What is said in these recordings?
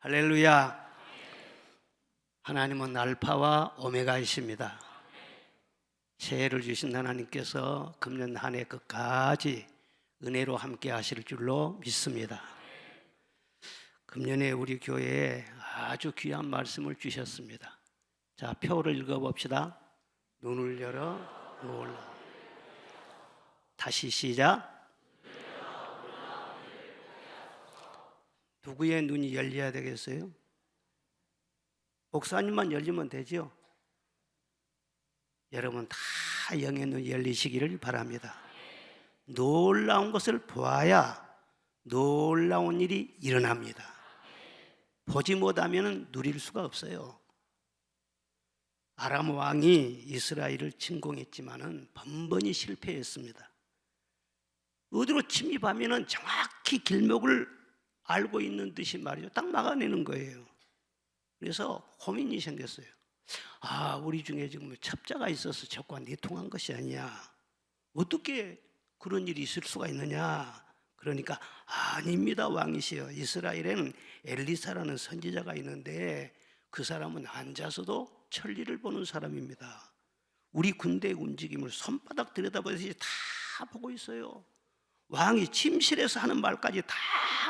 할렐루야. 하나님은 알파와 오메가이십니다. 새해를 주신 하나님께서 금년 한 해 끝까지 은혜로 함께 하실 줄로 믿습니다. 금년에 우리 교회에 아주 귀한 말씀을 주셨습니다. 자, 표를 읽어봅시다. 눈을 열어 놀라. 다시 시작. 누구의 눈이 열려야 되겠어요? 목사님만 열리면 되죠? 여러분 다 영의 눈이 열리시기를 바랍니다. 놀라운 것을 보아야 놀라운 일이 일어납니다. 보지 못하면 누릴 수가 없어요. 아람 왕이 이스라엘을 침공했지만은 번번이 실패했습니다. 어디로 침입하면은 정확히 길목을 알고 있는 듯이 말이죠. 딱 막아내는 거예요. 그래서 고민이 생겼어요. 우리 중에 지금 첩자가 있어서 적과 내통한 것이 아니야. 어떻게 그런 일이 있을 수가 있느냐. 그러니까 아닙니다, 왕이시여. 이스라엘에는 엘리사라는 선지자가 있는데 그 사람은 앉아서도 천리를 보는 사람입니다. 우리 군대의 움직임을 손바닥 들여다보듯이 다 보고 있어요. 왕이 침실에서 하는 말까지 다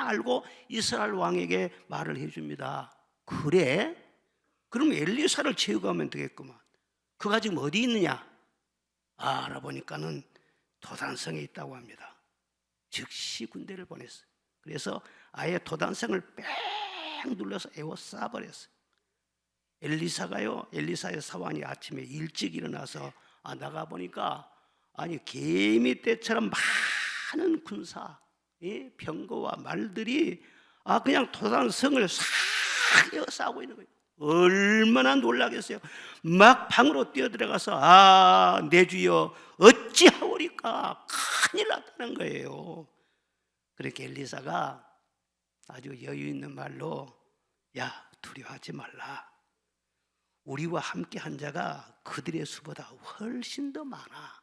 알고 이스라엘 왕에게 말을 해줍니다. 그래? 그럼 엘리사를 제거하면 되겠구만. 그가 지금 어디 있느냐? 알아보니까는 도단성에 있다고 합니다. 즉시 군대를 보냈어요. 그래서 아예 도단성을 뺑 눌러서 에워싸버렸어요. 엘리사의 사환이 아침에 일찍 일어나서 나가보니까 개미 떼처럼 많은 군사, 병거와 말들이 그냥 도단성을 싹 에워싸고 있는 거예요. 얼마나 놀라겠어요. 막 방으로 뛰어들어가서 내 주여 어찌하오리까, 큰일 났다는 거예요. 그렇게 엘리사가 아주 여유 있는 말로 두려워하지 말라. 우리와 함께 한 자가 그들의 수보다 훨씬 더 많아.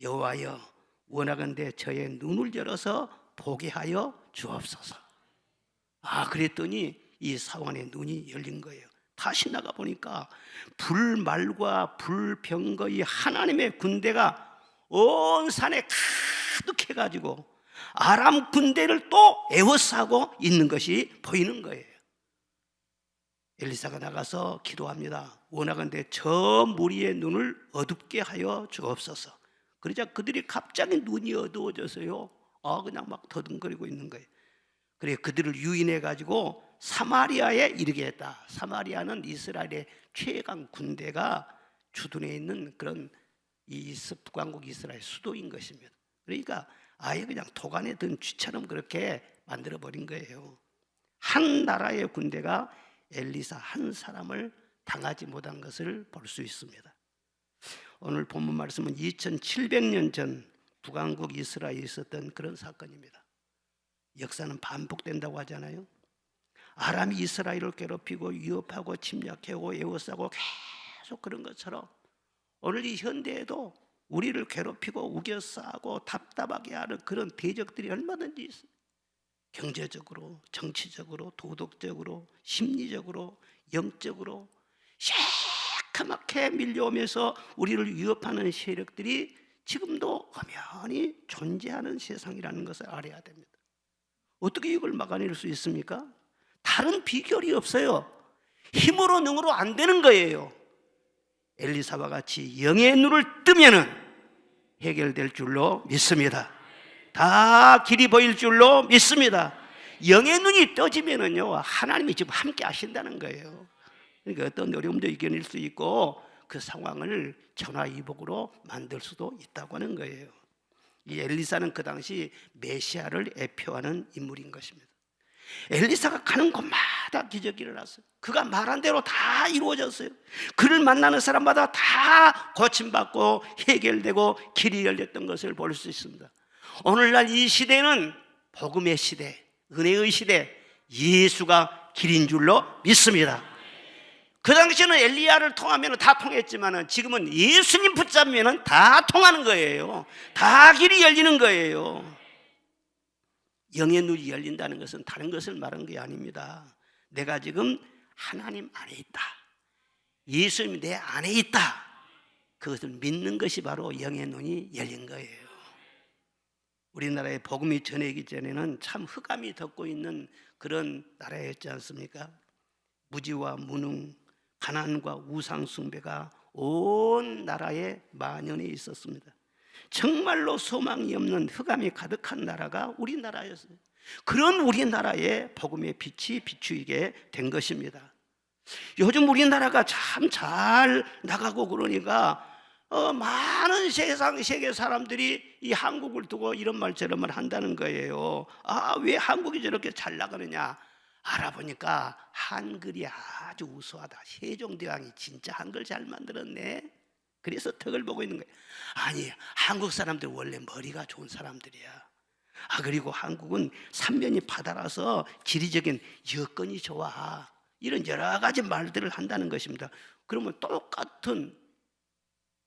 여호와여, 원하건대 저의 눈을 열어서 보게 하여 주옵소서. 그랬더니 이 사환의 눈이 열린 거예요. 다시 나가 보니까 불말과 불병거의 하나님의 군대가 온 산에 가득해가지고 아람 군대를 또 에워싸고 있는 것이 보이는 거예요. 엘리사가 나가서 기도합니다. 원하건대 저 무리의 눈을 어둡게 하여 주옵소서. 그러자 그들이 갑자기 눈이 어두워져서요, 그냥 막 더듬거리고 있는 거예요. 그래 그들을 유인해가지고 사마리아에 이르게 했다. 사마리아는 이스라엘의 최강 군대가 주둔해 있는 그런 북왕국 이스라엘 수도인 것입니다. 그러니까 아예 그냥 도간에 든 쥐처럼 그렇게 만들어버린 거예요. 한 나라의 군대가 엘리사 한 사람을 당하지 못한 것을 볼 수 있습니다. 오늘 본문 말씀은 2700년 전 북왕국 이스라엘에 있었던 그런 사건입니다. 역사는 반복된다고 하잖아요. 아람이 이스라엘을 괴롭히고 위협하고 침략하고 에워싸고 계속 그런 것처럼 오늘 이 현대에도 우리를 괴롭히고 우겨싸고 답답하게 하는 그런 대적들이 얼마든지 있어요. 경제적으로, 정치적으로, 도덕적으로, 심리적으로, 영적으로 새카맣게 밀려오면서 우리를 위협하는 세력들이 지금도 엄연히 존재하는 세상이라는 것을 알아야 됩니다. 어떻게 이걸 막아낼 수 있습니까? 다른 비결이 없어요. 힘으로 능으로 안 되는 거예요. 엘리사와 같이 영의 눈을 뜨면은 해결될 줄로 믿습니다. 다 길이 보일 줄로 믿습니다. 영의 눈이 떠지면은요, 하나님이 지금 함께 하신다는 거예요. 그러니까 어떤 어려움도 이겨낼 수 있고 그 상황을 전화위복으로 만들 수도 있다고 하는 거예요. 이 엘리사는 그 당시 메시아를 예표하는 인물인 것입니다. 엘리사가 가는 곳마다 기적이 일어났어요. 그가 말한 대로 다 이루어졌어요. 그를 만나는 사람마다 다 고침받고 해결되고 길이 열렸던 것을 볼 수 있습니다. 오늘날 이 시대는 복음의 시대, 은혜의 시대, 예수가 길인 줄로 믿습니다. 그 당시에는 엘리야를 통하면 다 통했지만 지금은 예수님 붙잡으면 다 통하는 거예요. 다 길이 열리는 거예요. 영의 눈이 열린다는 것은 다른 것을 말하는 게 아닙니다. 내가 지금 하나님 안에 있다, 예수님이 내 안에 있다, 그것을 믿는 것이 바로 영의 눈이 열린 거예요. 우리나라에 복음이 전해기 전에는 참 흑암이 덮고 있는 그런 나라였지 않습니까? 무지와 무능, 가난과 우상 숭배가 온 나라에 만연해 있었습니다. 정말로 소망이 없는 흑암이 가득한 나라가 우리나라였어요. 그런 우리나라에 복음의 빛이 비추이게 된 것입니다. 요즘 우리나라가 참 잘 나가고 그러니까 많은 세계 사람들이 이 한국을 두고 이런 말 저런 말 한다는 거예요. 왜 한국이 저렇게 잘 나가느냐? 알아보니까 한글이 아주 우수하다. 세종대왕이 진짜 한글 잘 만들었네. 그래서 덕을 보고 있는 거예요. 아니, 한국 사람들 원래 머리가 좋은 사람들이야. 그리고 한국은 삼면이 바다라서 지리적인 여건이 좋아. 이런 여러 가지 말들을 한다는 것입니다. 그러면 똑같은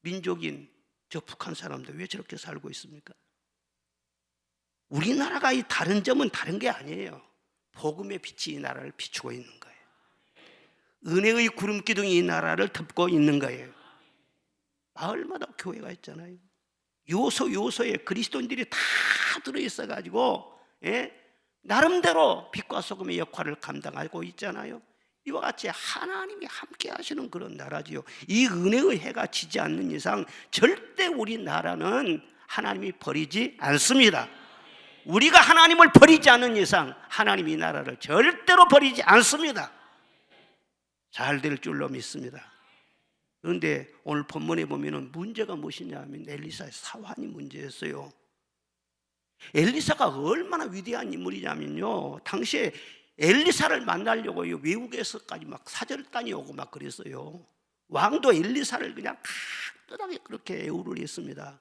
민족인 저 북한 사람들 왜 저렇게 살고 있습니까? 우리나라가 이 다른 점은 다른 게 아니에요. 복음의 빛이 이 나라를 비추고 있는 거예요. 은혜의 구름 기둥이 이 나라를 덮고 있는 거예요. 마을마다 교회가 있잖아요. 요소에 그리스도인들이 다 들어있어 가지고 나름대로 빛과 소금의 역할을 감당하고 있잖아요. 이와 같이 하나님이 함께 하시는 그런 나라지요. 이 은혜의 해가 지지 않는 이상 절대 우리나라는 하나님이 버리지 않습니다. 우리가 하나님을 버리지 않는 이상 하나님이 이 나라를 절대로 버리지 않습니다. 잘 될 줄로 믿습니다. 그런데 오늘 본문에 보면 문제가 무엇이냐 하면 엘리사의 사환이 문제였어요. 엘리사가 얼마나 위대한 인물이냐면요, 당시에 엘리사를 만나려고 외국에서까지 막 사절단이 오고 막 그랬어요. 왕도 엘리사를 그냥 간단하게 그렇게 애우를 했습니다.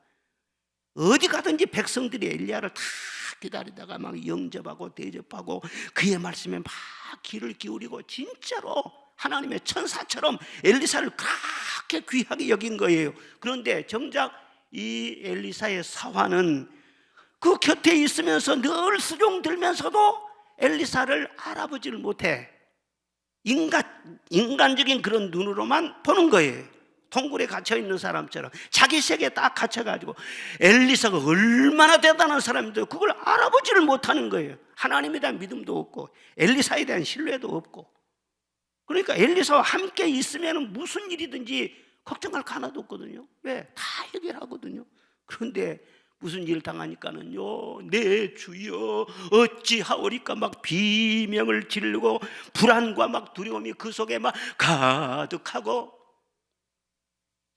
어디 가든지 백성들이 엘리야를 다 기다리다가 막 영접하고 대접하고 그의 말씀에 막 귀를 기울이고 진짜로 하나님의 천사처럼 엘리사를 그렇게 귀하게 여긴 거예요. 그런데 정작 이 엘리사의 사환은 그 곁에 있으면서 늘 수종 들면서도 엘리사를 알아보지를 못해. 인간적인 그런 눈으로만 보는 거예요. 동굴에 갇혀있는 사람처럼 자기 세계에 딱 갇혀가지고 엘리사가 얼마나 대단한 사람인데 그걸 알아보지를 못하는 거예요. 하나님에 대한 믿음도 없고 엘리사에 대한 신뢰도 없고. 그러니까 엘리사와 함께 있으면 무슨 일이든지 걱정할 거 하나도 없거든요. 왜? 다 해결하거든요. 그런데 무슨 일 당하니까는요, 내 주여 어찌하오리까 막 비명을 지르고 불안과 막 두려움이 그 속에 막 가득하고.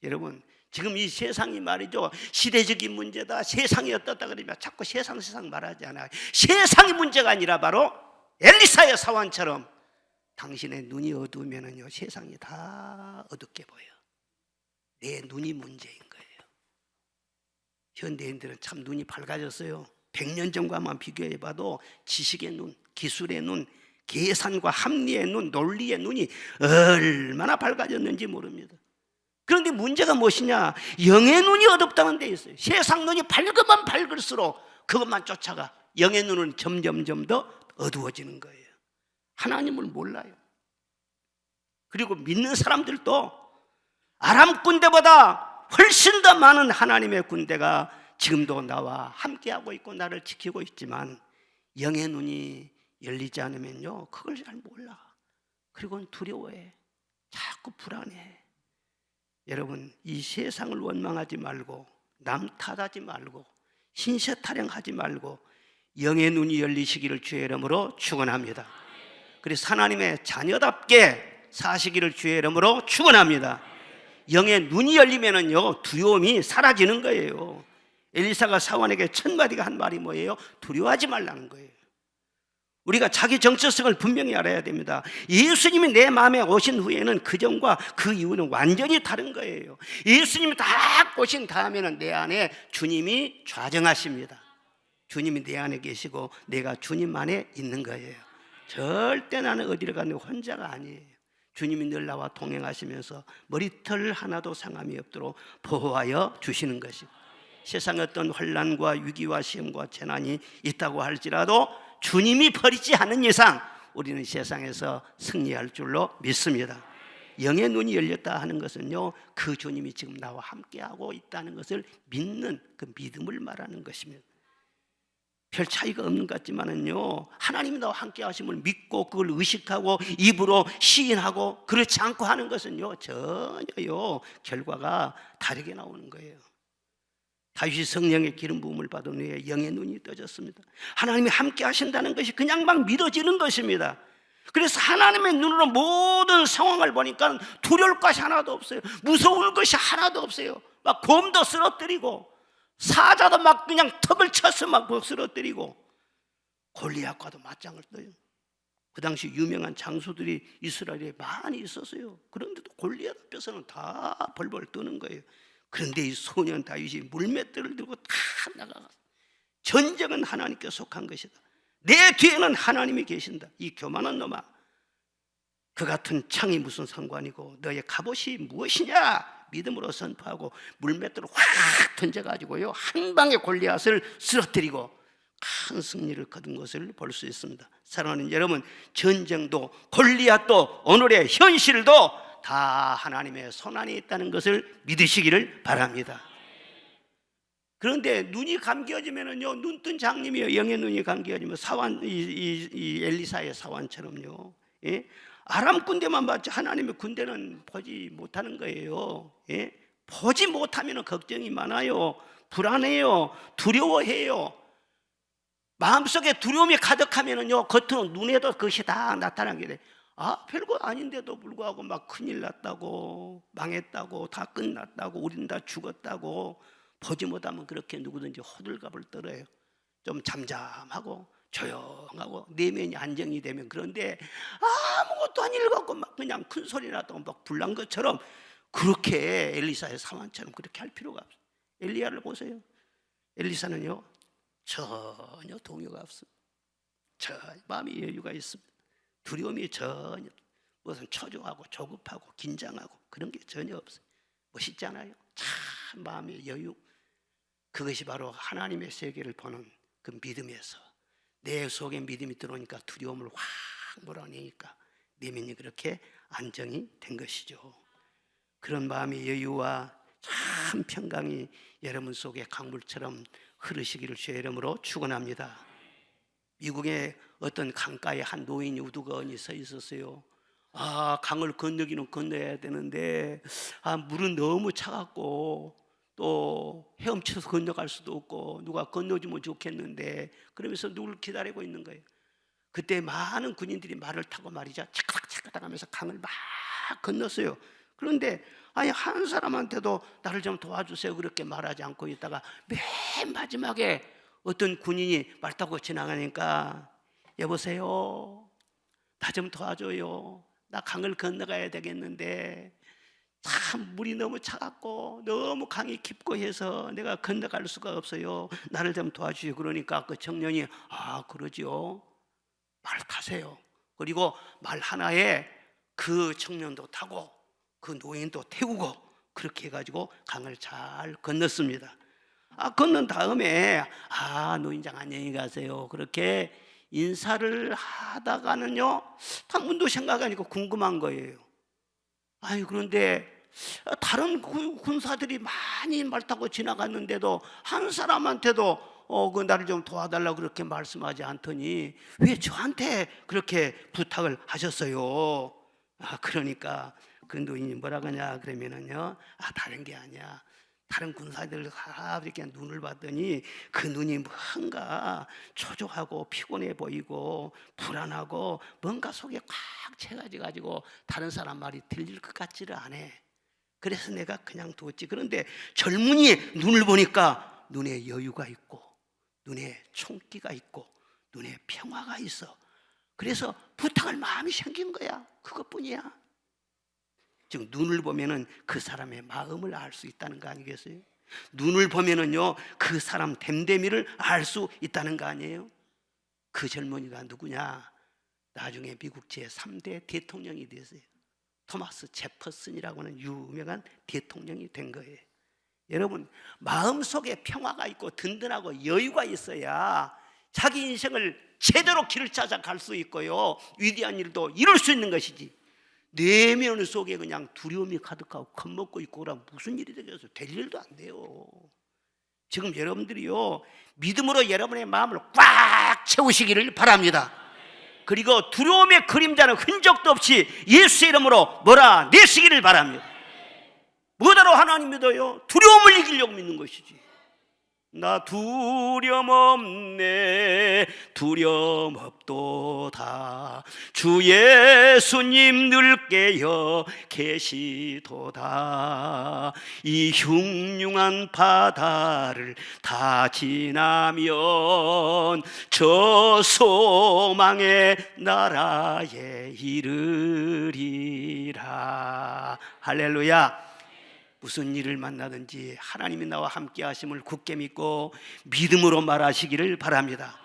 여러분, 지금 이 세상이 말이죠, 시대적인 문제다, 세상이 어떻다 그러면 자꾸 세상 말하지 않아요. 세상이 문제가 아니라 바로 엘리사의 사환처럼 당신의 눈이 어두우면은요, 세상이 다 어둡게 보여. 내 눈이 문제인 거예요. 현대인들은 참 눈이 밝아졌어요. 100년 전과만 비교해봐도 지식의 눈, 기술의 눈, 계산과 합리의 눈, 논리의 눈이 얼마나 밝아졌는지 모릅니다. 그런데 문제가 무엇이냐? 영의 눈이 어둡다는 데 있어요. 세상 눈이 밝으면 밝을수록 그것만 쫓아가 영의 눈은 점점 더 어두워지는 거예요. 하나님을 몰라요. 그리고 믿는 사람들도 아람 군대보다 훨씬 더 많은 하나님의 군대가 지금도 나와 함께하고 있고 나를 지키고 있지만 영의 눈이 열리지 않으면요, 그걸 잘 몰라. 그리고 두려워해. 자꾸 불안해. 여러분, 이 세상을 원망하지 말고 남 탓하지 말고 신세 타령하지 말고 영의 눈이 열리시기를 주의 이름으로 축원합니다. 그래서 하나님의 자녀답게 사시기를 주의 이름으로 축원합니다. 영의 눈이 열리면은요, 두려움이 사라지는 거예요. 엘리사가 사환에게 첫 마디가 한 말이 뭐예요? 두려워하지 말라는 거예요. 우리가 자기 정체성을 분명히 알아야 됩니다. 예수님이 내 마음에 오신 후에는 그 전과 그 이후는 완전히 다른 거예요. 예수님이 다 오신 다음에는 내 안에 주님이 좌정하십니다. 주님이 내 안에 계시고 내가 주님 안에 있는 거예요. 절대 나는 어디를 가는 혼자가 아니에요. 주님이 늘 나와 동행하시면서 머리털 하나도 상함이 없도록 보호하여 주시는 것이고, 세상에 어떤 환난과 위기와 시험과 재난이 있다고 할지라도 주님이 버리지 않는 이상 우리는 세상에서 승리할 줄로 믿습니다. 영의 눈이 열렸다 하는 것은요, 그 주님이 지금 나와 함께하고 있다는 것을 믿는 그 믿음을 말하는 것입니다. 별 차이가 없는 것 같지만은요, 하나님이 나와 함께 하심을 믿고 그걸 의식하고 입으로 시인하고 그렇지 않고 하는 것은요, 전혀요 결과가 다르게 나오는 거예요. 다윗이 성령의 기름 부음을 받은 후에 영의 눈이 떠졌습니다. 하나님이 함께 하신다는 것이 그냥 막 믿어지는 것입니다. 그래서 하나님의 눈으로 모든 상황을 보니까 두려울 것이 하나도 없어요. 무서울 것이 하나도 없어요. 막 곰도 쓰러뜨리고 사자도 막 그냥 턱을 쳐서 막 쓰러뜨리고 골리앗과도 맞짱을 떠요. 그 당시 유명한 장수들이 이스라엘에 많이 있었어요. 그런데도 골리앗 앞에서는 다 벌벌 떠는 거예요. 그런데 이 소년 다윗이 물맷대를 들고 다 나가갔어요. 전쟁은 하나님께 속한 것이다. 내 뒤에는 하나님이 계신다. 이 교만한 놈아, 그 같은 창이 무슨 상관이고 너의 갑옷이 무엇이냐? 믿음으로 선포하고 물맷대로 확 던져가지고요 한 방에 골리앗을 쓰러뜨리고 큰 승리를 거둔 것을 볼 수 있습니다. 사랑하는 여러분, 전쟁도 골리앗도 오늘의 현실도 다 하나님의 손안에 있다는 것을 믿으시기를 바랍니다. 그런데 눈이 감겨지면은요, 눈뜬 장님이요, 영의 눈이 감겨지면 사환, 이 엘리사의 사환처럼요, 예? 아람 군대만 봤지 하나님의 군대는 보지 못하는 거예요. 예? 보지 못하면 걱정이 많아요. 불안해요. 두려워해요. 마음속에 두려움이 가득하면은요, 겉으로 눈에도 그것이 다 나타나게 돼. 아, 별거 아닌데도 불구하고 막 큰일 났다고, 망했다고, 다 끝났다고, 우린 다 죽었다고 보지 못하면 그렇게 누구든지 호들갑을 떨어요. 좀 잠잠하고 조용하고 내면이 안정이 되면. 그런데 아무것도 아닌 일 같고 막 그냥 큰 소리 나다고 막 불난 것처럼 그렇게 엘리사의 상황처럼 그렇게 할 필요가 없어요. 엘리야를 보세요. 엘리사는요 전혀 동요가 없습니다. 마음의 여유가 있습니다. 두려움이 전혀, 무슨 초조하고 조급하고 긴장하고 그런 게 전혀 없어요. 멋있잖아요. 참 마음의 여유. 그것이 바로 하나님의 세계를 보는 그 믿음에서 내 속에 믿음이 들어오니까 두려움을 확 몰아내니까 내면이 그렇게 안정이 된 것이죠. 그런 마음의 여유와 참 평강이 여러분 속에 강물처럼 흐르시기를 주의 이름으로 축원합니다. 미국의 어떤 강가에 한 노인이 우두커니 서 있었어요. 강을 건너기는 건너야 되는데 물은 너무 차갑고 또 헤엄쳐서 건너갈 수도 없고 누가 건너주면 좋겠는데 그러면서 누굴 기다리고 있는 거예요. 그때 많은 군인들이 말을 타고 말이죠, 차까닥차까닥 하면서 강을 막 건넜어요. 그런데 한 사람한테도 나를 좀 도와주세요 그렇게 말하지 않고 있다가 맨 마지막에 어떤 군인이 말 타고 지나가니까 여보세요, 나 좀 도와줘요. 나 강을 건너가야 되겠는데 참 물이 너무 차갑고 너무 강이 깊고 해서 내가 건너갈 수가 없어요. 나를 좀 도와주세요. 그러니까 그 청년이 그러지요. 말 타세요. 그리고 말 하나에 그 청년도 타고 그 노인도 태우고 그렇게 해가지고 강을 잘 건넜습니다. 건넌 다음에 노인장 안녕히 가세요 그렇게 인사를 하다가는요 한 분도 생각하니까 궁금한 거예요. 그런데 다른 군사들이 많이 말 타고 지나갔는데도 한 사람한테도 나를 좀 도와달라고 그렇게 말씀하지 않더니 왜 저한테 그렇게 부탁을 하셨어요? 그러니까 그 노인이 뭐라고 하냐 그러면은요, 다른 게 아니야. 다른 군사들 다 이렇게 눈을 봤더니 그 눈이 뭔가 초조하고 피곤해 보이고 불안하고 뭔가 속에 꽉 채가지고 다른 사람 말이 들릴 것 같지를 않아. 그래서 내가 그냥 뒀지. 그런데 젊은이의 눈을 보니까 눈에 여유가 있고 눈에 총기가 있고 눈에 평화가 있어. 그래서 부탁할 마음이 생긴 거야. 그것뿐이야. 즉 눈을 보면은 그 사람의 마음을 알 수 있다는 거 아니겠어요? 눈을 보면은요 그 사람 됨됨이를 알 수 있다는 거 아니에요? 그 젊은이가 누구냐? 나중에 미국 제3대 대통령이 됐어요. 토마스 제퍼슨이라고 하는 유명한 대통령이 된 거예요. 여러분, 마음속에 평화가 있고 든든하고 여유가 있어야 자기 인생을 제대로 길을 찾아 갈 수 있고요, 위대한 일도 이룰 수 있는 것이지, 내면 속에 그냥 두려움이 가득하고 겁먹고 있고 그러면 무슨 일이 되겠어요? 될 일도 안 돼요. 지금 여러분들이요, 믿음으로 여러분의 마음을 꽉 채우시기를 바랍니다. 그리고 두려움의 그림자는 흔적도 없이 예수의 이름으로 몰아내시기를 바랍니다. 뭐다로 하나님 믿어요? 두려움을 이기려고 믿는 것이지. 나 두려움 없네, 두려움 없도다. 주 예수님 늘 깨어 계시도다. 이 흉흉한 바다를 다 지나면 저 소망의 나라에 이르리라. 할렐루야. 무슨 일을 만나든지 하나님이 나와 함께 하심을 굳게 믿고 믿음으로 말하시기를 바랍니다.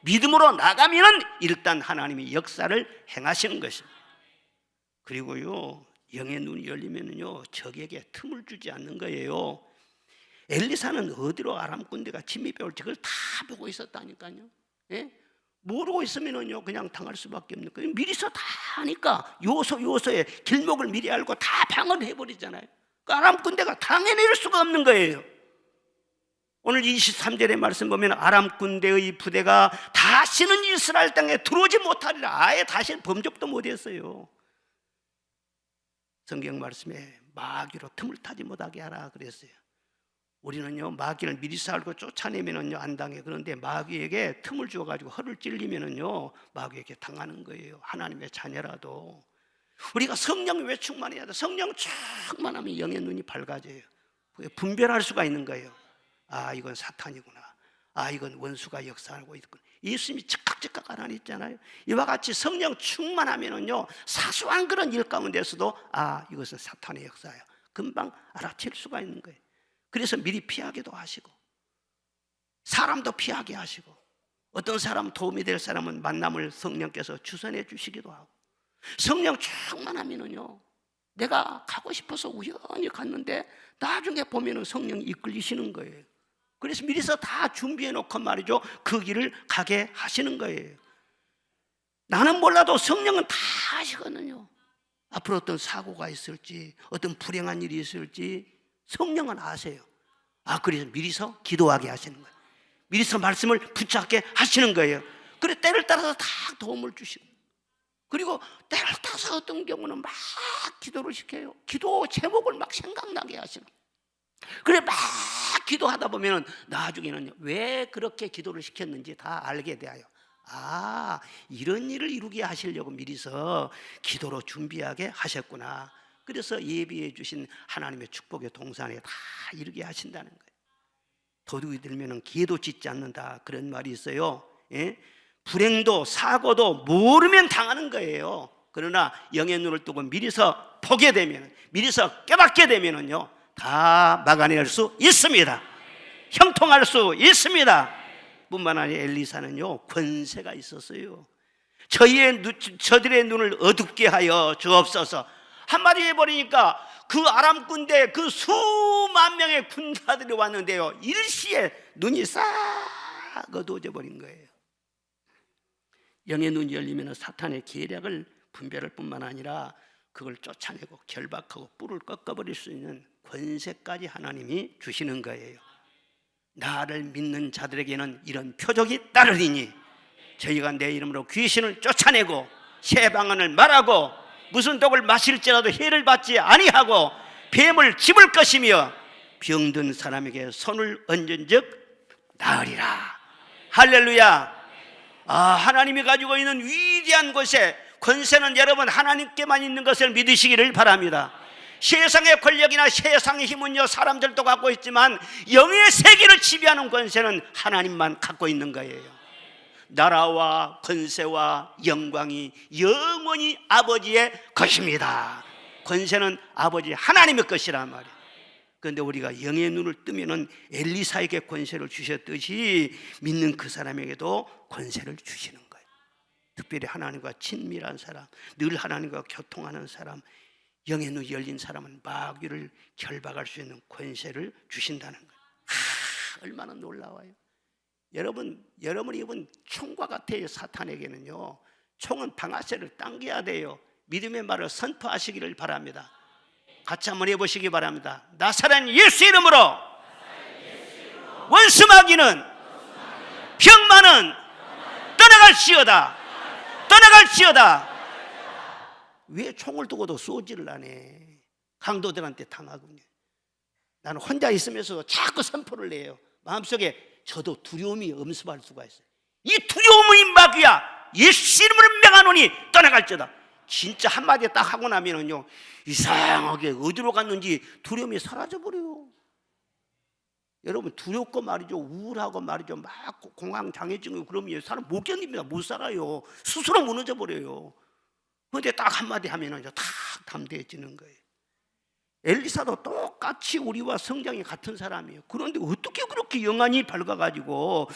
믿음으로 나가면 일단 하나님이 역사를 행하시는 것입니다. 그리고요, 영의 눈이 열리면요, 적에게 틈을 주지 않는 거예요. 엘리사는 어디로 아람 군대가 침입해 올지 그걸 다 보고 있었다니까요. 예? 모르고 있으면요 그냥 당할 수밖에 없는 거예요. 미리서 다 하니까 요소에 길목을 미리 알고 다 방어를 해버리잖아요. 아람 군대가 당해낼 수가 없는 거예요. 오늘 23절의 말씀 보면 아람 군대의 부대가 다시는 이스라엘 땅에 들어오지 못하리라. 아예 다시 범접도 못했어요. 성경 말씀에 마귀로 틈을 타지 못하게 하라 그랬어요. 우리는요, 마귀를 미리 알고 쫓아내면은요 안 당해. 그런데 마귀에게 틈을 주어가지고 허를 찔리면은요 마귀에게 당하는 거예요. 하나님의 자녀라도. 우리가 성령 왜 충만해야 돼? 성령 충만하면 영의 눈이 밝아져요. 분별할 수가 있는 거예요. 아, 이건 사탄이구나. 아, 이건 원수가 역사하고 있구나. 예수님이 즉각 알아냈잖아요. 이와 같이 성령 충만하면은요 사소한 그런 일 가운데서도 아, 이것은 사탄의 역사야. 금방 알아챌 수가 있는 거예요. 그래서 미리 피하기도 하시고 사람도 피하게 하시고 어떤 사람 도움이 될 사람은 만남을 성령께서 주선해 주시기도 하고 성령 충만하면은요 내가 가고 싶어서 우연히 갔는데 나중에 보면은 성령이 이끌리시는 거예요. 그래서 미리서 다 준비해 놓고 말이죠 그 길을 가게 하시는 거예요. 나는 몰라도 성령은 다 하시거든요. 앞으로 어떤 사고가 있을지 어떤 불행한 일이 있을지 성령은 아세요. 아, 그래서 미리서 기도하게 하시는 거예요. 미리서 말씀을 붙잡게 하시는 거예요. 그래 때를 따라서 다 도움을 주시고 그리고 때를 따라서 어떤 경우는 막 기도를 시켜요. 기도 제목을 막 생각나게 하시는. 그래 막 기도하다 보면 나중에는 왜 그렇게 기도를 시켰는지 다 알게 돼요. 아, 이런 일을 이루게 하시려고 미리서 기도로 준비하게 하셨구나. 그래서 예비해 주신 하나님의 축복의 동산에 다 이루게 하신다는 거예요. 도둑이 들면 기회도 짓지 않는다 그런 말이 있어요. 예? 불행도 사고도 모르면 당하는 거예요. 그러나 영의 눈을 뜨고 미리서 보게 되면, 미리서 깨닫게 되면은요 다 막아낼 수 있습니다. 형통할 수 있습니다. 뿐만 아니라 엘리사는요 권세가 있었어요. 저들의 눈을 어둡게 하여 주옵소서. 한마디 해버리니까 그 아람 군대 그 수만 명의 군사들이 왔는데요 일시에 눈이 싹 어두워져 버린 거예요. 영의 눈이 열리면 사탄의 계략을 분별할 뿐만 아니라 그걸 쫓아내고 결박하고 뿔을 꺾어버릴 수 있는 권세까지 하나님이 주시는 거예요. 나를 믿는 자들에게는 이런 표적이 따르리니 저희가 내 이름으로 귀신을 쫓아내고 새 방언을 말하고 무슨 독을 마실지라도 해를 받지 아니하고 뱀을 집을 것이며 병든 사람에게 손을 얹은 즉 나으리라. 할렐루야. 아, 하나님이 가지고 있는 위대한 곳에 권세는 여러분 하나님께만 있는 것을 믿으시기를 바랍니다. 세상의 권력이나 세상의 힘은요 사람들도 갖고 있지만 영의 세계를 지배하는 권세는 하나님만 갖고 있는 거예요. 나라와 권세와 영광이 영원히 아버지의 것입니다. 권세는 아버지 하나님의 것이란 말이에요. 그런데 우리가 영의 눈을 뜨면은 엘리사에게 권세를 주셨듯이 믿는 그 사람에게도 권세를 주시는 거예요. 특별히 하나님과 친밀한 사람, 늘 하나님과 교통하는 사람, 영의 눈이 열린 사람은 마귀를 결박할 수 있는 권세를 주신다는 거예요. 아, 얼마나 놀라워요. 여러분이 입은 총과 같아요. 사탄에게는요. 총은 방아쇠를 당겨야 돼요. 믿음의 말을 선포하시기를 바랍니다. 같이 한번 해보시기 바랍니다. 나사렛 예수 이름으로 원수마귀는 병만은 떠나갈지어다. 떠나갈지어다. 왜 총을 두고도 쏘지를 않아? 강도들한테 당하군요. 나는 혼자 있으면서도 자꾸 선포를 해요. 마음속에 저도 두려움이 엄습할 수가 있어요. 이 두려움의 마귀야, 예수 이름으로 명하노니 떠나갈지어다. 진짜 한마디 딱 하고 나면은요, 이상하게 어디로 갔는지 두려움이 사라져버려요. 여러분, 두렵고 말이죠, 우울하고 말이죠, 막 공황장애증이 그러면 사람 못 견딥니다. 못 살아요. 스스로 무너져 버려요. 그런데 딱 한마디 하면은 탁 담대해지는 거예요. 엘리사도 똑같이 우리와 성장이 같은 사람이에요. 그런데 어떻게 그렇게 영안이 밝아가지고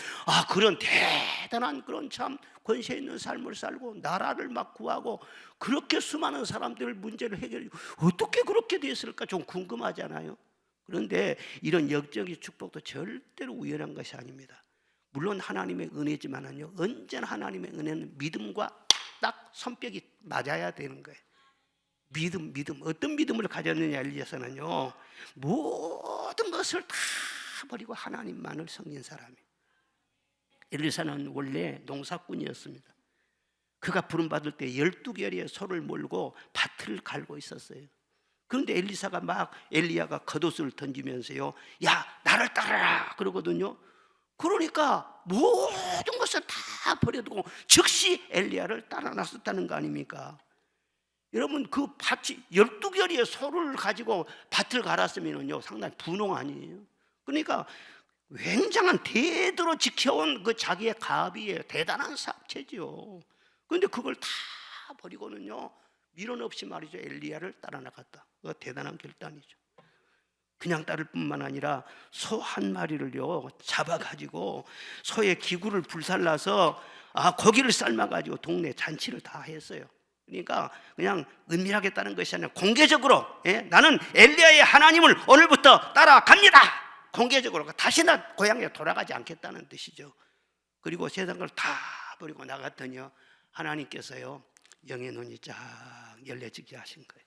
그런 대단한 그런 참 권세 있는 삶을 살고 나라를 막 구하고 그렇게 수많은 사람들 문제를 해결해 어떻게 그렇게 됐을까 좀 궁금하잖아요. 그런데 이런 역적인 축복도 절대로 우연한 것이 아닙니다. 물론 하나님의 은혜지만은요, 언제나 하나님의 은혜는 믿음과 딱 성격이 맞아야 되는 거예요. 믿음. 어떤 믿음을 가졌느냐, 엘리야서는요, 모든 것을 다 버리고 하나님만을 섬긴 사람이에요. 엘리사는 원래 농사꾼이었습니다. 그가 부름받을 때 12개월의 소를 몰고 밭을 갈고 있었어요. 그런데 엘리사가 엘리야가 겉옷을 던지면서요, 야, 나를 따라라 그러거든요. 그러니까 모든 것을 다 버려두고 즉시 엘리야를 따라 나섰다는 거 아닙니까? 여러분, 그 밭이 12개월의 소를 가지고 밭을 갈았으면요, 상당히 분홍 아니에요? 그러니까 굉장한 대대로 지켜온 그 자기의 가비에 대단한 삽체죠. 그런데 그걸 다 버리고는요, 미련 없이 말이죠, 엘리야를 따라 나갔다. 그 대단한 결단이죠. 그냥 따를 뿐만 아니라 소 한 마리를요 잡아가지고 소의 기구를 불살라서 고기를 삶아가지고 동네 잔치를 다 했어요. 그러니까 그냥 은밀하게 따른 것이 아니라 공개적으로, 나는 엘리야의 하나님을 오늘부터 따라갑니다. 공개적으로 다시는 고향에 돌아가지 않겠다는 뜻이죠. 그리고 세상을 다 버리고 나갔더니요, 하나님께서요 영의 눈이 쫙 열려지게 하신 거예요.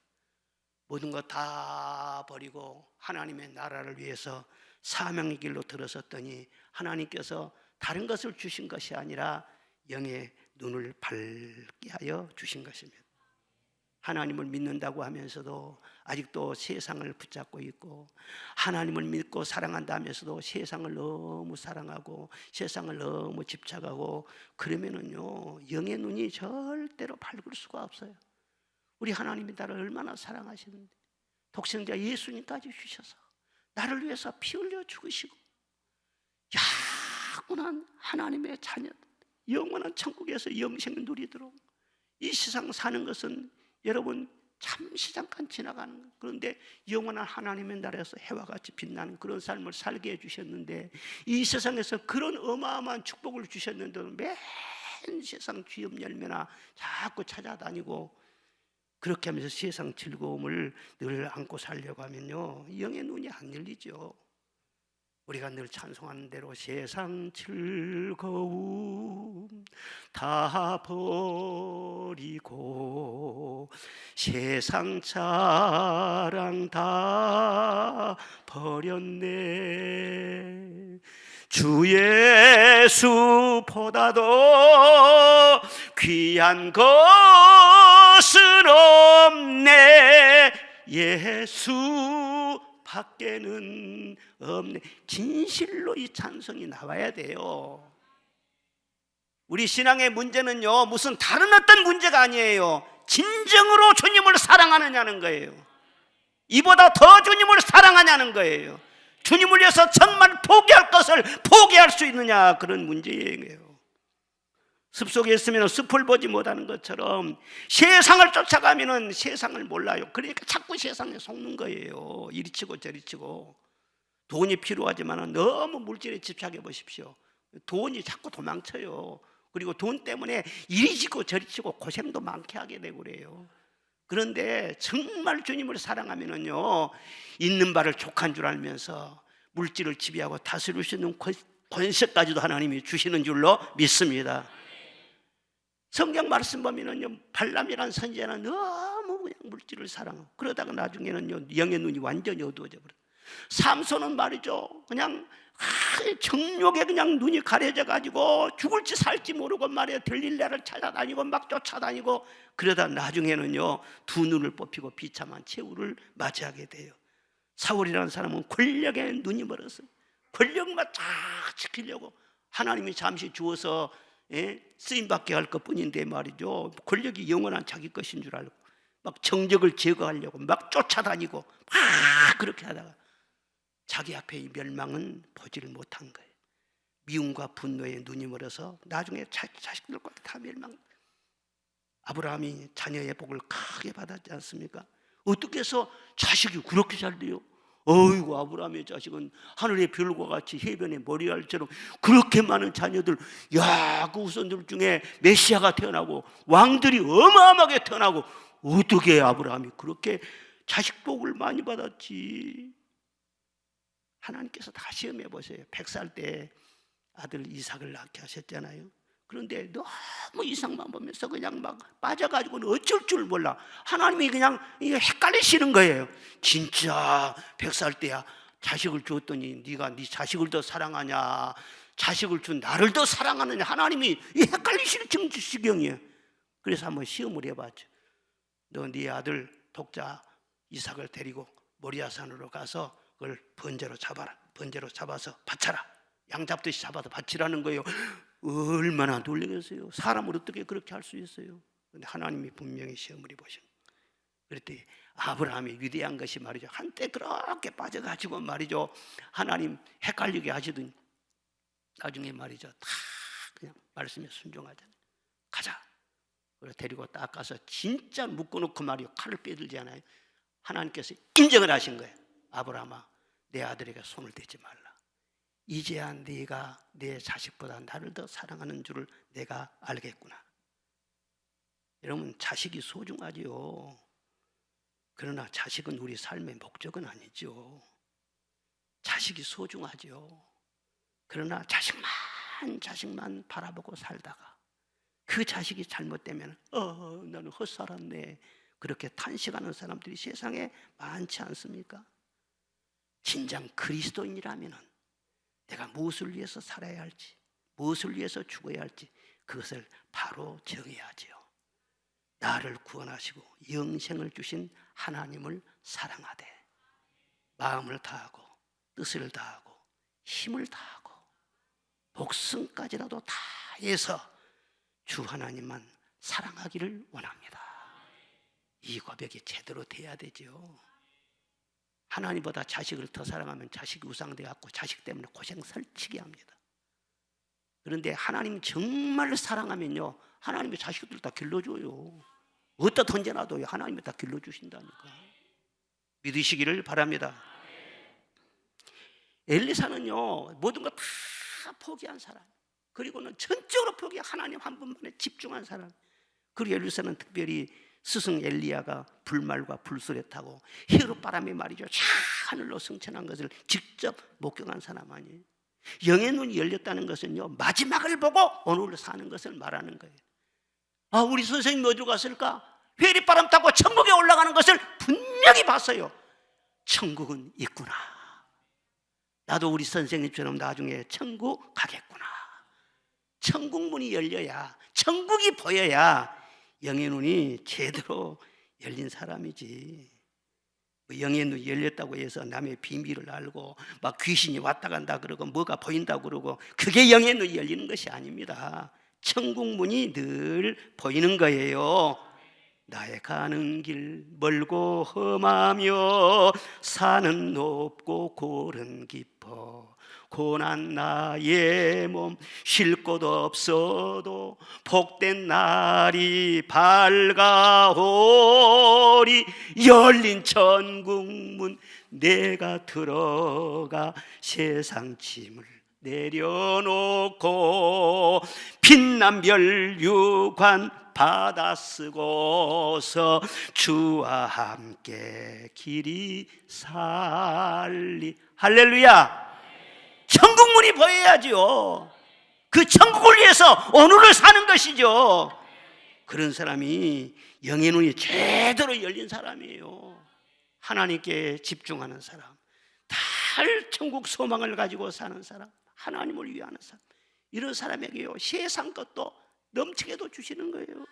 모든 거 다 버리고 하나님의 나라를 위해서 사명의 길로 들어섰더니 하나님께서 다른 것을 주신 것이 아니라 영의 눈을 밝게 하여 주신 것입니다. 하나님을 믿는다고 하면서도 아직도 세상을 붙잡고 있고, 하나님을 믿고 사랑한다 하면서도 세상을 너무 사랑하고 세상을 너무 집착하고 그러면은요, 영의 눈이 절대로 밝을 수가 없어요. 우리 하나님이 나를 얼마나 사랑하시는데 독생자 예수님까지 주셔서 나를 위해서 피 흘려 죽으시고 영원한 하나님의 자녀, 영원한 천국에서 영생을 누리도록 이 세상 사는 것은 여러분 잠시 잠깐 지나가는 거예요. 그런데 영원한 하나님의 나라에서 해와 같이 빛나는 그런 삶을 살게 해주셨는데, 이 세상에서 그런 어마어마한 축복을 주셨는데 맨 세상 주엽 열매나 자꾸 찾아다니고 그렇게 하면서 세상 즐거움을 늘 안고 살려고 하면요, 영의 눈이 안 열리죠. 우리가 늘 찬송하는 대로 세상 즐거움 다 버리고 세상 자랑 다 버렸네. 주 예수보다도 귀한 것은 없네. 예수 밖에는 없네. 진실로 이 찬송이 나와야 돼요. 우리 신앙의 문제는요, 무슨 다른 어떤 문제가 아니에요. 진정으로 주님을 사랑하느냐는 거예요. 이보다 더 주님을 사랑하냐는 거예요. 주님을 위해서 정말 포기할 것을 포기할 수 있느냐, 그런 문제예요. 숲속에 있으면 숲을 보지 못하는 것처럼 세상을 쫓아가면 세상을 몰라요. 그러니까 자꾸 세상에 속는 거예요. 이리 치고 저리 치고. 돈이 필요하지만 너무 물질에 집착해 보십시오. 돈이 자꾸 도망쳐요. 그리고 돈 때문에 이리 치고 저리 치고 고생도 많게 하게 되고 그래요. 그런데 정말 주님을 사랑하면은요, 있는 바를 족한 줄 알면서 물질을 지배하고 다스릴 수 있는 권세까지도 하나님이 주시는 줄로 믿습니다. 성경 말씀 보면은요, 발람이라는 선지자는 너무 그냥 물질을 사랑하고 그러다가 나중에는요 영의 눈이 완전히 어두워져 버려. 삼손은 말이죠, 그냥 정욕에 그냥 눈이 가려져 가지고 죽을지 살지 모르고 말이야 들릴레를 찾아다니고 막 쫓아다니고 그러다 나중에는요 두 눈을 뽑히고 비참한 최후를 맞이하게 돼요. 사울이라는 사람은 권력에 눈이 멀었어요. 권력만 쫙 지키려고 하나님이 잠시 주어서 쓰임받게 할 것뿐인데 말이죠, 권력이 영원한 자기 것인 줄 알고 막 정적을 제거하려고 막 쫓아다니고 막 그렇게 하다가 자기 앞에 멸망은 보지를 못한 거예요. 미움과 분노에 눈이 멀어서 나중에 자식들과 다 멸망. 아브라함이 자녀의 복을 크게 받았지 않습니까? 어떻게 해서 자식이 그렇게 잘 돼요? 어이구, 아브라함의 자식은 하늘의 별과 같이 해변의 머리알처럼 그렇게 많은 자녀들, 야, 그 후손들 중에 메시아가 태어나고 왕들이 어마어마하게 태어나고 어떻게 아브라함이 그렇게 자식 복을 많이 받았지? 하나님께서 다 시험해 보세요. 100살 때 아들 이삭을 낳게 하셨잖아요. 그런데 너무 이삭만 보면서 그냥 막 빠져가지고는 어쩔 줄 몰라. 하나님이 그냥 헷갈리시는 거예요. 진짜 100살 때야 자식을 주었더니 네가 네 자식을 더 사랑하냐, 자식을 준 나를 더 사랑하느냐, 하나님이 헷갈리시는 지경이에요. 그래서 한번 시험을 해봤죠. 너 네 아들 독자 이삭을 데리고 모리아산으로 가서 그걸 번제로 잡아라. 번제로 잡아서 바쳐라. 양 잡듯이 잡아서 바치라는 거예요. 얼마나 놀라겠어요. 사람을 어떻게 그렇게 할 수 있어요? 근데 하나님이 분명히 시험을 해보신. 그랬더니 아브라함이 위대한 것이 말이죠, 한때 그렇게 빠져가지고 말이죠 하나님 헷갈리게 하시더니 나중에 말이죠 다 그냥 말씀에 순종하잖아요. 가자. 그래서 데리고 딱 가서 진짜 묶어놓고 말이요 칼을 빼들지 않아요. 하나님께서 인정을 하신 거예요. 아브라함아, 내 아들에게 손을 대지 말라. 이제야 네가 내 자식보다 나를 더 사랑하는 줄을 내가 알겠구나. 여러분, 자식이 소중하지요. 그러나 자식은 우리 삶의 목적은 아니죠. 자식이 소중하죠. 그러나 자식만 바라보고 살다가 그 자식이 잘못되면 나는 헛살았네, 그렇게 탄식하는 사람들이 세상에 많지 않습니까? 진정 그리스도인이라면 내가 무엇을 위해서 살아야 할지, 무엇을 위해서 죽어야 할지 그것을 바로 정해야지요. 나를 구원하시고 영생을 주신 하나님을 사랑하되 마음을 다하고 뜻을 다하고 힘을 다하고 목숨까지라도 다해서 주 하나님만 사랑하기를 원합니다. 이 고백이 제대로 돼야 되죠. 하나님보다 자식을 더 사랑하면 자식이 우상되어갖고 자식 때문에 고생 설치게 합니다. 그런데 하나님 정말 사랑하면요 하나님이 자식들 다 길러줘요. 어디다 던져놔도 하나님이 다 길러주신다니까. 믿으시기를 바랍니다. 엘리사는요 모든 거 다 포기한 사람, 그리고는 전적으로 포기한 하나님 한 분만에 집중한 사람. 그리고 엘리사는 특별히 스승 엘리야가 불말과 불술에 타고 히롯바람이 말이죠 하늘로 승천한 것을 직접 목격한 사람 아니에요. 영의 눈이 열렸다는 것은요 마지막을 보고 오늘을 사는 것을 말하는 거예요. 아, 우리 선생님이 어디로 갔을까? 회리바람 타고 천국에 올라가는 것을 분명히 봤어요. 천국은 있구나. 나도 우리 선생님처럼 나중에 천국 가겠구나. 천국 문이 열려야, 천국이 보여야 영의 눈이 제대로 열린 사람이지. 영의 눈이 열렸다고 해서 남의 비밀을 알고 막 귀신이 왔다 간다 그러고 뭐가 보인다고 그러고 그게 영의 눈이 열리는 것이 아닙니다. 천국 문이 늘 보이는 거예요. 나의 가는 길 멀고 험하며 산은 높고 골은 깊어 고난 나의 몸 쉴 곳 없어도 복된 날이 밝아오리. 열린 천국문 내가 들어가 세상 짐을 내려놓고 빛난 별유관 받아 쓰고서 주와 함께 길이 살리. 할렐루야. 천국문이 보여야지요. 그 천국을 위해서 오늘을 사는 것이죠. 그런 사람이 영의 눈이 제대로 열린 사람이에요. 하나님께 집중하는 사람, 달 천국 소망을 가지고 사는 사람, 하나님을 위하는 사람, 이런 사람에게요 세상 것도 넘치게도 주시는 거예요.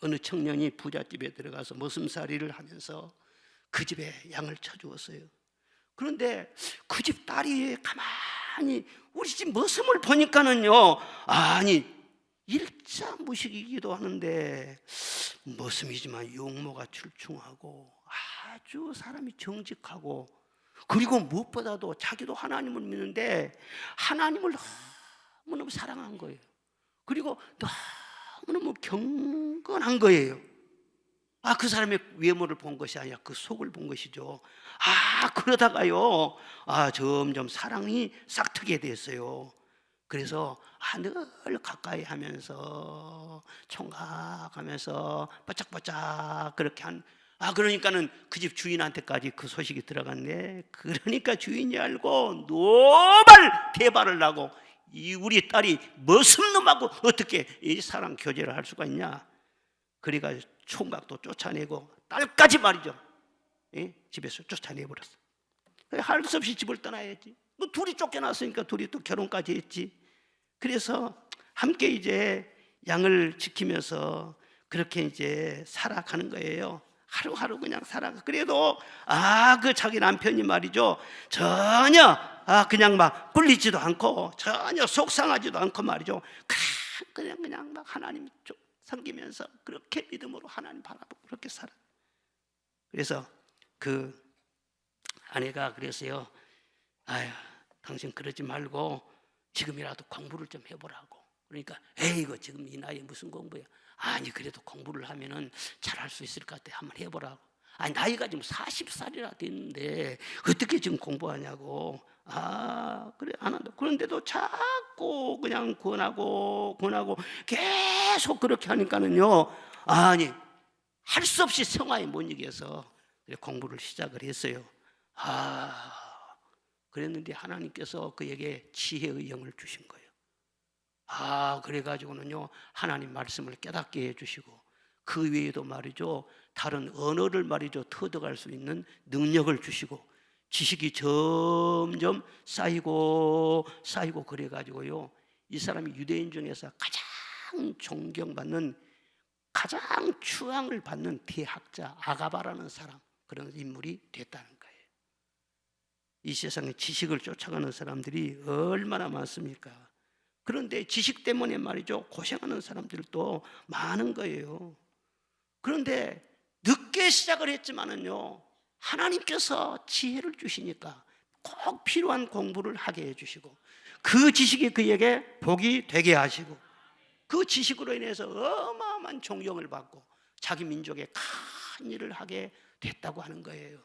어느 청년이 부잣집에 들어가서 머슴살이를 하면서 그 집에 양을 쳐주었어요. 그런데 그 집 딸이 가만히 우리 집 머슴을 보니까는요, 아니 일자 무식이기도 하는데 머슴이지만 용모가 출중하고 아주 사람이 정직하고, 그리고 무엇보다도 자기도 하나님을 믿는데 하나님을 너무너무 사랑한 거예요. 그리고 너무너무 경건한 거예요. 그 사람의 외모를 본 것이 아니라 그 속을 본 것이죠. 그러다가요, 점점 사랑이 싹트게 됐어요. 그래서 늘 가까이 하면서 총각하면서 바짝바짝 그렇게 그러니까는 그 집 주인한테까지 그 소식이 들어갔네. 그러니까 주인이 알고 노발 대발을 나고, 우리 딸이 머슴놈하고 어떻게 이 사랑 교제를 할 수가 있냐. 그러니까 총각도 쫓아내고 딸까지 말이죠, 집에서 쫓아내버렸어. 할 수 없이 집을 떠나야지. 둘이 쫓겨났으니까 둘이 또 결혼까지 했지. 그래서 함께 이제 양을 지키면서 그렇게 이제 살아가는 거예요. 하루하루 그냥 살아가. 그래도 그 자기 남편이 말이죠, 전혀 그냥 막 뿔리지도 않고 전혀 속상하지도 않고 말이죠, 그냥 막 하나님 섬기면서 그렇게 믿음으로 하나님 바라보고 그렇게 살아. 그래서 그 아내가 그랬어요. 당신 그러지 말고 지금이라도 공부를 좀 해보라고. 그러니까 이거 지금 이 나이에 무슨 공부야. 아니 그래도 공부를 하면은 잘할 수 있을 것 같아. 한번 해보라고. 나이가 지금 40살이나 됐는데 어떻게 지금 공부하냐고. 그래 안 한다. 그런데도 자꾸 그냥 권하고 계속 그렇게 하니까는요, 아니 할 수 없이 성화에 못 이겨서 공부를 시작을 했어요. 그랬는데 하나님께서 그에게 지혜의 영을 주신 거예요. 그래가지고는요, 하나님 말씀을 깨닫게 해주시고, 그 외에도 말이죠, 다른 언어를 말이죠, 터득할 수 있는 능력을 주시고, 지식이 점점 쌓이고 그래가지고요, 이 사람이 유대인 중에서 가장 존경받는, 가장 추앙을 받는 대학자 아가바라는 사람, 그런 인물이 됐다는 거예요. 이 세상에 지식을 쫓아가는 사람들이 얼마나 많습니까? 그런데 지식 때문에 말이죠, 고생하는 사람들도 많은 거예요. 그런데 늦게 시작을 했지만은요, 하나님께서 지혜를 주시니까 꼭 필요한 공부를 하게 해주시고, 그 지식이 그에게 복이 되게 하시고, 그 지식으로 인해서 어마어마한 존경을 받고 자기 민족에 큰 일을 하게 됐다고 하는 거예요.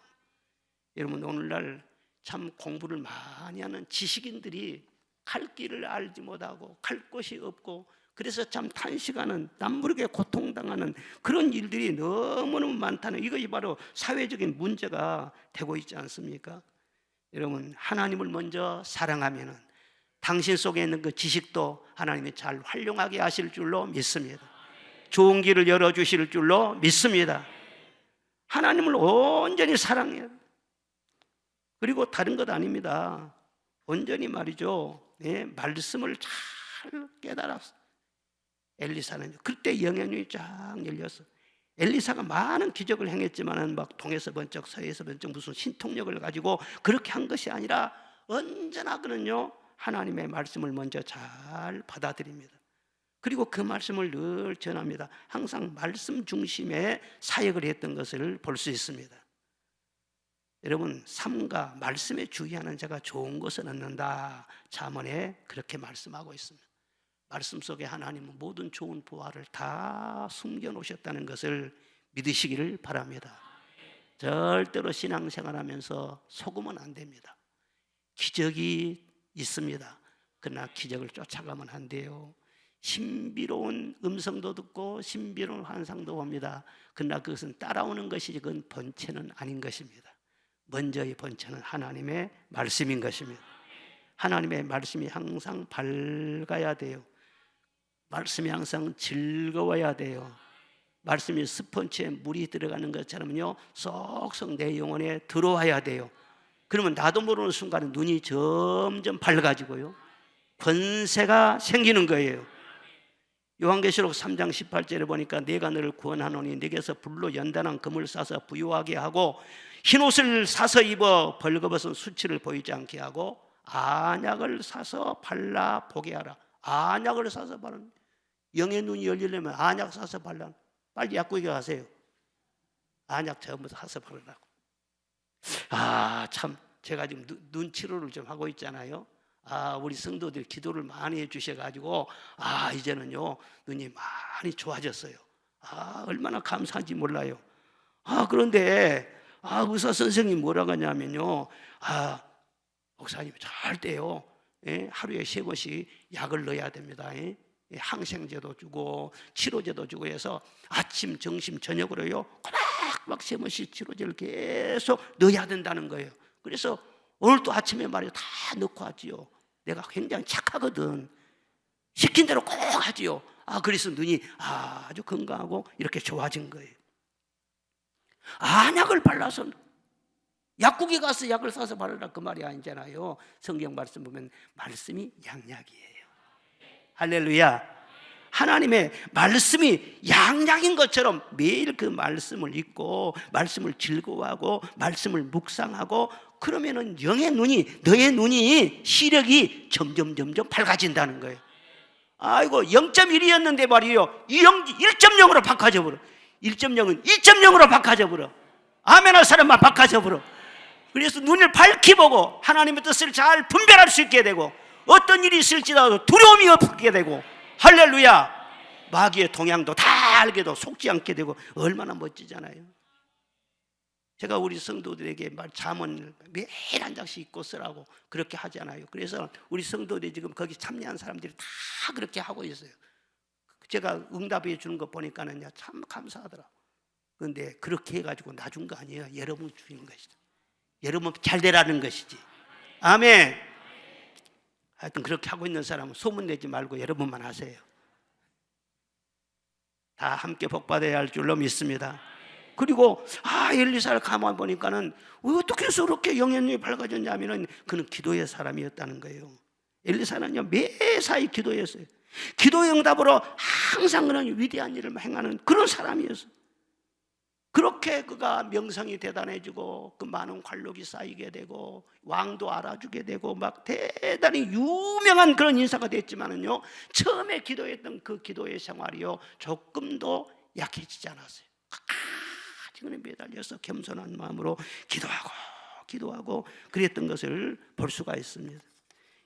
여러분, 오늘날 참 공부를 많이 하는 지식인들이 갈 길을 알지 못하고 갈 곳이 없고, 그래서 참 탄식하는, 남부르게 고통당하는 그런 일들이 너무너무 많다는, 이것이 바로 사회적인 문제가 되고 있지 않습니까? 여러분, 하나님을 먼저 사랑하면은 당신 속에 있는 그 지식도 하나님이 잘 활용하게 하실 줄로 믿습니다. 좋은 길을 열어주실 줄로 믿습니다. 하나님을 온전히 사랑해요. 그리고 다른 것 아닙니다. 온전히 말이죠, 말씀을 잘 깨달았어. 엘리사는 그때 영향력이 쫙 열렸어. 엘리사가 많은 기적을 행했지만은 막 동에서 번쩍 서에서 번쩍 무슨 신통력을 가지고 그렇게 한 것이 아니라, 언제나 그는요, 하나님의 말씀을 먼저 잘 받아들입니다. 그리고 그 말씀을 늘 전합니다. 항상 말씀 중심의 사역을 했던 것을 볼 수 있습니다. 여러분, 삶과 말씀에 주의하는 자가 좋은 것을 얻는다, 잠언에 그렇게 말씀하고 있습니다. 말씀 속에 하나님은 모든 좋은 보화를 다 숨겨놓으셨다는 것을 믿으시기를 바랍니다. 절대로 신앙생활하면서 속으면 안 됩니다. 기적이 있습니다. 그러나 기적을 쫓아가면 안 돼요. 신비로운 음성도 듣고 신비로운 환상도 봅니다. 그러나 그것은 따라오는 것이지 그건 본체는 아닌 것입니다. 먼저의 본체는 하나님의 말씀인 것입니다. 하나님의 말씀이 항상 밝아야 돼요. 말씀이 항상 즐거워야 돼요. 말씀이 스펀지에 물이 들어가는 것처럼요, 쏙쏙 내 영혼에 들어와야 돼요. 그러면 나도 모르는 순간에 눈이 점점 밝아지고요, 권세가 생기는 거예요. 요한계시록 3장 18절에 보니까 내가 너를 구원하노니 네게서 불로 연단한 금을 싸서 부유하게 하고 흰옷을 사서 입어 벌거벗은 수치를 보이지 않게 하고 안약을 사서 발라 보게 하라. 안약을 사서 발라. 영의 눈이 열리려면 안약 사서 발라. 빨리 약국에 가세요. 안약 전부 사서 바르라고. 참 제가 지금 눈 치료를 좀 하고 있잖아요. 우리 성도들 기도를 많이 해주셔가지고 이제는요 눈이 많이 좋아졌어요. 얼마나 감사한지 몰라요. 그런데 의사 선생님이 뭐라고 하냐면요, 목사님 절대요, 하루에 3번씩 약을 넣어야 됩니다. 항생제도 주고 치료제도 주고 해서 아침, 점심, 저녁으로요 꼬박꼬박 3번씩 치료제를 계속 넣어야 된다는 거예요. 그래서 오늘 또 아침에 말이요 다 넣고 하지요. 내가 굉장히 착하거든. 시킨 대로 꼭 하지요. 그래서 눈이 아주 건강하고 이렇게 좋아진 거예요. 안약을 발라서 약국에 가서 약을 사서 바르라 그 말이 아니잖아요. 성경 말씀 보면 말씀이 양약이에요. 할렐루야. 하나님의 말씀이 양약인 것처럼 매일 그 말씀을 읽고 말씀을 즐거워하고 말씀을 묵상하고 그러면은 영의 눈이, 너의 눈이 시력이 점점 밝아진다는 거예요. 아이고 0.1이었는데 말이에요 1.0으로 바꿔져 버려. 1.0은 2.0으로 바꿔져 버려. 아멘 할 사람만 바꿔져 버려. 그래서 눈을 밝히 보고 하나님의 뜻을 잘 분별할 수 있게 되고 어떤 일이 있을지라도 두려움이 없게 되고, 할렐루야, 마귀의 동향도 다 알게 되고 속지 않게 되고 얼마나 멋지잖아요. 제가 우리 성도들에게 잠언 매일 한 장씩 읽고 쓰라고 그렇게 하잖아요. 그래서 우리 성도들이 지금 거기 참여한 사람들이 다 그렇게 하고 있어요. 제가 응답해 주는 거 보니까는요 참 감사하더라고요. 그런데 그렇게 해가지고 나 준 거 아니에요. 여러분 주인 것이죠. 여러분 잘 되라는 것이지. 아멘. 하여튼 그렇게 하고 있는 사람은 소문내지 말고 여러분만 하세요. 다 함께 복받아야 할 줄로 믿습니다. 그리고 엘리사를 가만 보니까는 왜 어떻게 해서 그렇게 영의 눈이 밝아졌냐면은 그는 기도의 사람이었다는 거예요. 엘리사는요 매사에 기도했어요. 기도의 응답으로 항상 그런 위대한 일을 행하는 그런 사람이었어요. 그렇게 그가 명성이 대단해지고 그 많은 관록이 쌓이게 되고 왕도 알아주게 되고 막 대단히 유명한 그런 인사가 됐지만은요 처음에 기도했던 그 기도의 생활이요 조금도 약해지지 않았어요. 지금은 매달려서 겸손한 마음으로 기도하고 그랬던 것을 볼 수가 있습니다.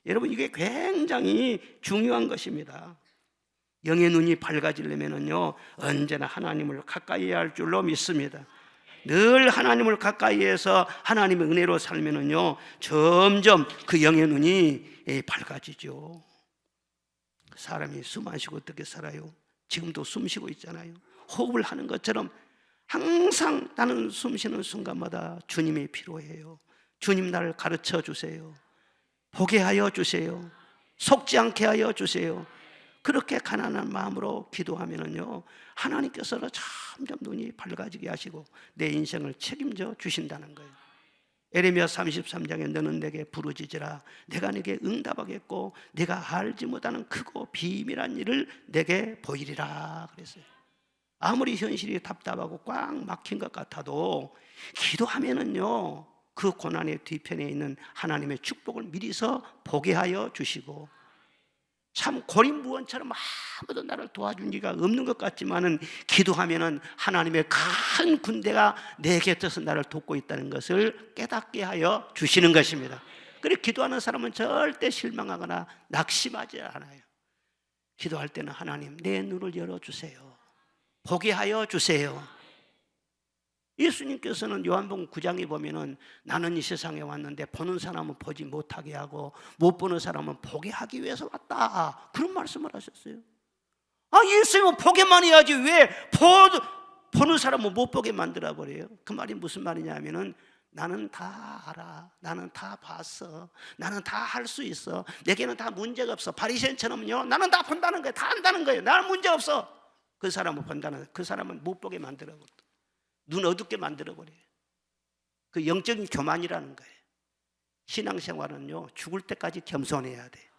여러분 이게 굉장히 중요한 것입니다. 영의 눈이 밝아지려면요 언제나 하나님을 가까이 해야 할 줄로 믿습니다. 늘 하나님을 가까이 해서 하나님의 은혜로 살면요 점점 그 영의 눈이 밝아지죠. 사람이 숨 안 쉬고 어떻게 살아요? 지금도 숨 쉬고 있잖아요. 호흡을 하는 것처럼 항상 나는 숨 쉬는 순간마다 주님이 필요해요. 주님 나를 가르쳐 주세요. 보게 하여 주세요. 속지 않게 하여 주세요. 그렇게 가난한 마음으로 기도하면은요 하나님께서는 점점 눈이 밝아지게 하시고 내 인생을 책임져 주신다는 거예요. 에레미야 33장에 너는 내게 부르짖으라 내가 네게 응답하겠고 네가 알지 못하는 크고 비밀한 일을 내게 보이리라 그랬어요. 아무리 현실이 답답하고 꽉 막힌 것 같아도 기도하면은요 그 고난의 뒤편에 있는 하나님의 축복을 미리서 보게 하여 주시고, 참 고린무원처럼 아무도 나를 도와준 이가 없는 것 같지만은 기도하면은 하나님의 큰 군대가 내 곁에서 나를 돕고 있다는 것을 깨닫게 하여 주시는 것입니다. 그리고 기도하는 사람은 절대 실망하거나 낙심하지 않아요. 기도할 때는 하나님 내 눈을 열어주세요. 보게 하여 주세요. 예수님께서는 요한복음 9장에 보면은 나는 이 세상에 왔는데 보는 사람은 보지 못하게 하고 못 보는 사람은 보게 하기 위해서 왔다, 그런 말씀을 하셨어요. 예수님은 보게만 해야지 왜 보는 사람은 못 보게 만들어 버려요? 그 말이 무슨 말이냐면은 나는 다 알아. 나는 다 봤어. 나는 다 할 수 있어. 내게는 다 문제가 없어. 바리새인처럼요. 나는 다 본다는 거예요. 다 안다는 거예요. 나는 문제 없어. 그 사람은 본다는, 그 사람은 못 보게 만들어버려. 눈 어둡게 만들어버려요. 그 영적인 교만이라는 거예요. 신앙생활은요, 죽을 때까지 겸손해야 돼.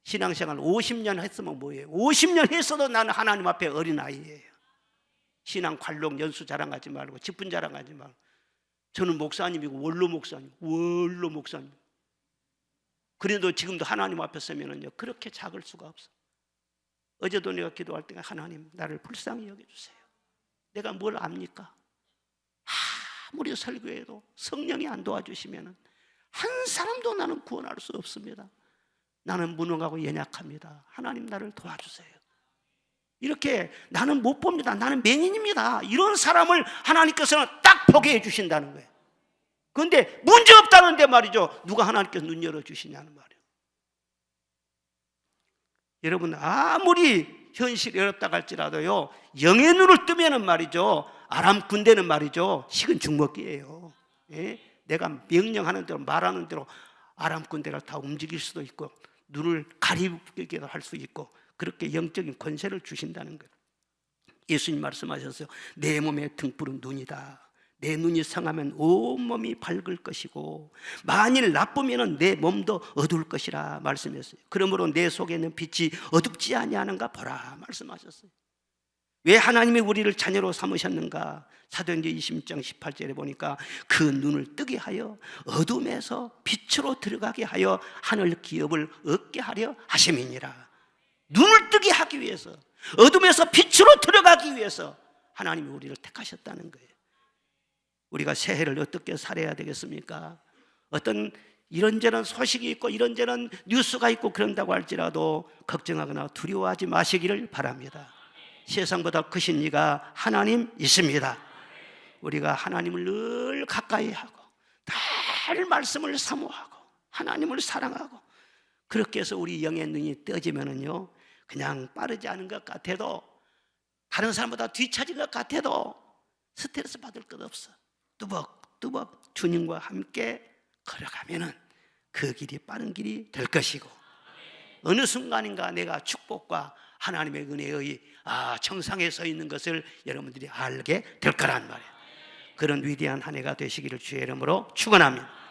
신앙생활 50년 했으면 뭐예요? 50년 했어도 나는 하나님 앞에 어린아이예요. 신앙 관록 연수 자랑하지 말고, 직분 자랑하지 말고. 저는 목사님이고 원로 목사님. 그래도 지금도 하나님 앞에 서면은요, 그렇게 작을 수가 없어. 어제도 내가 기도할 때 하나님 나를 불쌍히 여겨주세요. 내가 뭘 압니까? 아무리 설교해도 성령이 안 도와주시면은 한 사람도 나는 구원할 수 없습니다. 나는 무능하고 연약합니다. 하나님 나를 도와주세요. 이렇게 나는 못 봅니다. 나는 맹인입니다. 이런 사람을 하나님께서는 딱 보게 해주신다는 거예요. 그런데 문제 없다는데 말이죠, 누가 하나님께서 눈 열어주시냐는 말이에요. 여러분, 아무리 현실이 어렵다고 할지라도요, 영의 눈을 뜨면은 말이죠, 아람 군대는 말이죠, 식은 죽먹기예요. 예? 내가 명령하는 대로, 말하는 대로 아람 군대를 다 움직일 수도 있고, 눈을 가리기도 할 수 있고, 그렇게 영적인 권세를 주신다는 거예요. 예수님 말씀하셨어요. 내 몸의 등불은 눈이다. 내 눈이 성하면 온몸이 밝을 것이고, 만일 나쁘면 내 몸도 어두울 것이라 말씀했어요. 그러므로 내 속에 있는 빛이 어둡지 아니하는가 보라 말씀하셨어요. 왜 하나님이 우리를 자녀로 삼으셨는가? 사도행전 26장 18절에 보니까 그 눈을 뜨게 하여 어둠에서 빛으로 들어가게 하여 하늘 기업을 얻게 하려 하심이니라. 눈을 뜨게 하기 위해서, 어둠에서 빛으로 들어가기 위해서 하나님이 우리를 택하셨다는 거예요. 우리가 새해를 어떻게 살아야 되겠습니까? 어떤 이런저런 소식이 있고 이런저런 뉴스가 있고 그런다고 할지라도 걱정하거나 두려워하지 마시기를 바랍니다. 세상보다 크신 이가 하나님 있습니다. 우리가 하나님을 늘 가까이 하고 늘 말씀을 사모하고 하나님을 사랑하고, 그렇게 해서 우리 영의 눈이 떠지면은요, 그냥 빠르지 않은 것 같아도, 다른 사람보다 뒤처진 것 같아도 스트레스 받을 것 없어. 뚜벅뚜벅 주님과 함께 걸어가면은 그 길이 빠른 길이 될 것이고, 어느 순간인가 내가 축복과 하나님의 은혜의 정상에 서 있는 것을 여러분들이 알게 될 거란 말이에요. 그런 위대한 한 해가 되시기를 주의 이름으로 축원합니다.